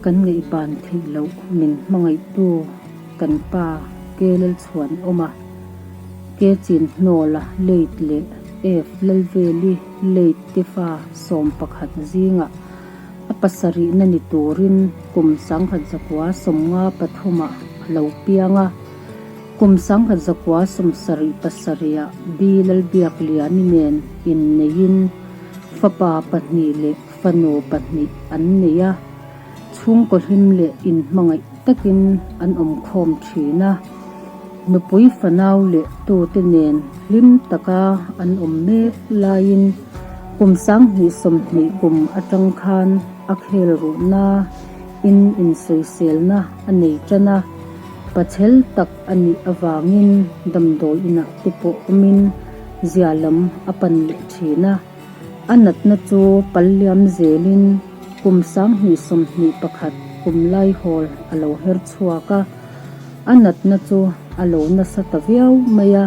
kan ngai ban thei lo min mangai tu kan pa kelel chuan oma ke chin hnola leit le f lalveli leit tifa som pakhat zinga apasari nani turin kum sangkhat zakwa somnga pathuma lo pianga kum sangkhat zakwa somsari pasaria bilal biak liani nen in nein fapa pahni le fano pahni an neya chung ko him le in mangai takin an khom thina nupui fanau le tu te nen lim taka an me lain kum sang hi som ni kum atang khan akhel ru na in soisel na anei chana pachel tak ani awangin damdoi ina tipo min zialam apan le thina anat na chu palyam zelin kum sang hi som ni pakhat kum lai hol alo her chuaka anat na chu alo na sataviau maya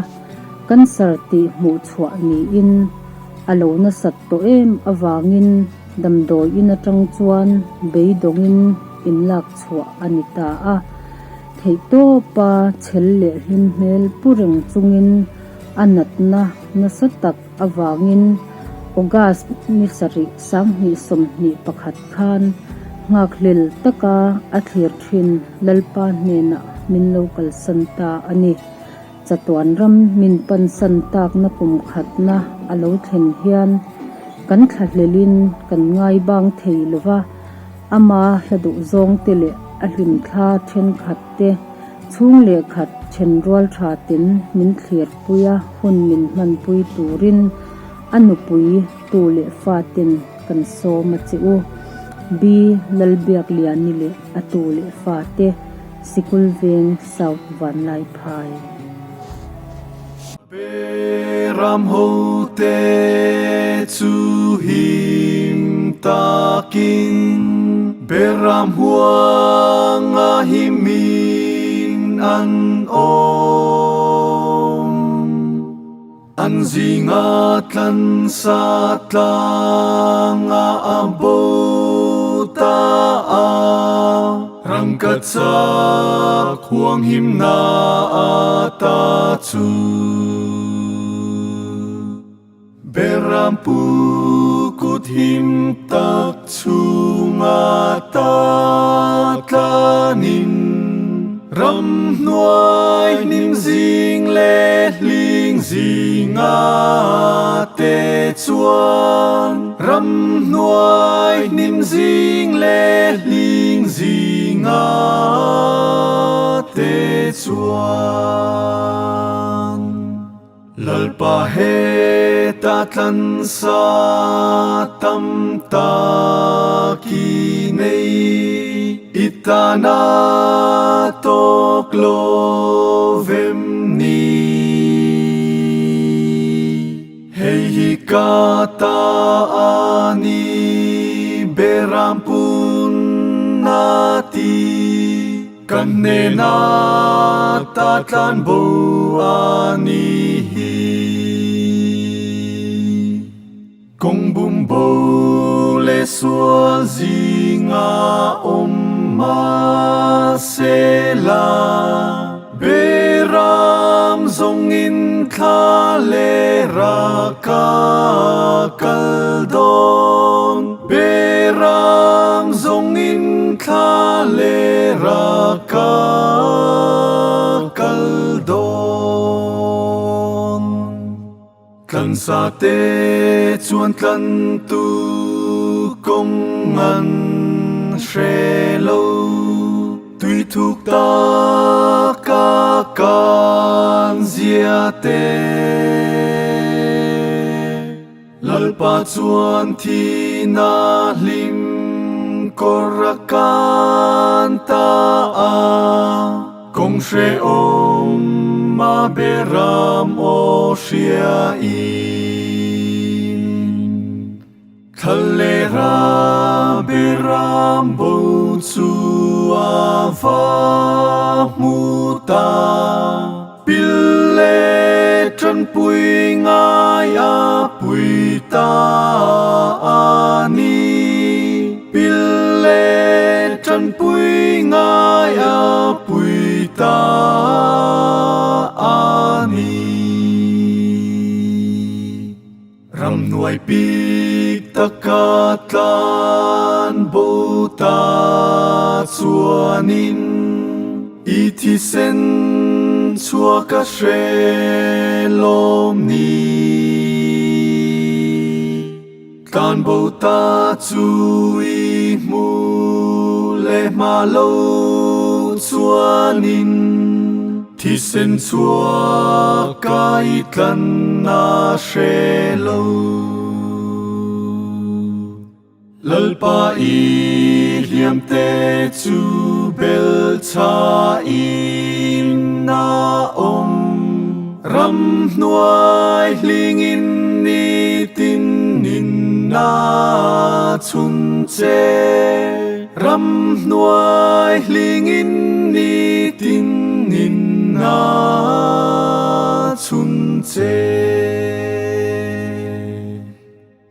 kan sarti mu chua ni in alo na sat to em awangin damdoi ina tang chuan beidongin in lak chua anita a theito pa chelle him mel pureng chungin anat na satak awangin ogas ni sari sang hi som ni pakhat khan ngaklil taka athlir thin lalpa nena min local santa ani chatuan ram min pan santak na kum khatna alo thlen hian kan thlelin kan ngai bang theilowa ama hladu zong tele ahlim thla then khatte chung le khat chen rol thatin min thlir puya hun min man pui turin anupui tu le fatin kan so machiu bi lalbiak liani le atu le fate sikul veng south van lai phai beram hote chu him takin beram huanga himin an an zinga tlan sa tlanga abota a rangkat sa huang him na ata chu beram pukut him tak chunga ta tlanin ram nuai nim zing le ling zinga te chuan ram nuai nim zing le ling zinga te chuan lalpa he ta tlan sa tam ta ki nei itana tok lo vem ni hei hi kata ani berampun nati kanne na tatlan bo ani hi kong bumbo le sual zinga masela beram zongin khale raka kaldon beram zongin khale raka kaldon tlan sa te chuan tlan tu kong an shelo tui thuk ta ka kan zia te lalpa chuan thi na hlim korakan ta a kong she om ma beram o shia in Kalera beram bo chu ava muta pille tran pui ngai a pui ta ani pille kan pui ngai a pui ta ani ram nuai pik takatlan bo ta chuanin i thi sen chua ka hre lom ni kan bo ta chu i mu le ma lo chuanin thi sen chua ka i tlan na hre lo lalpa i liam te chu bel cha in na om ram nuai hlingin ni tin nin na chun che ram nuai hlingin ni tin nin na chun che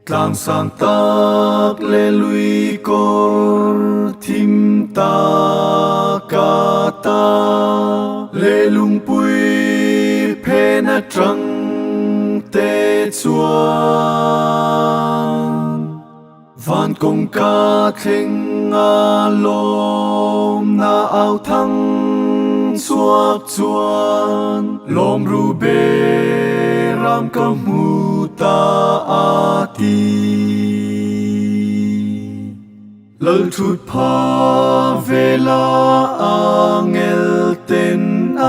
tlang sang tak le lui kor thim ta ka ta le lung pui phe na trăng te chuan van kong ka theng a lom na ao thăng chuak chuan lom ru be ram ka mu ta a ti lal thut pha vela angel ten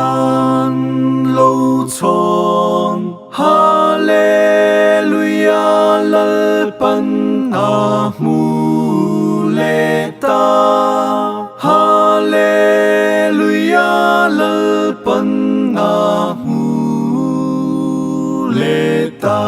an lo chon hallelujah lal pan a mu le ta hallelujah lal pan a mu le ta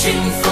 幸福。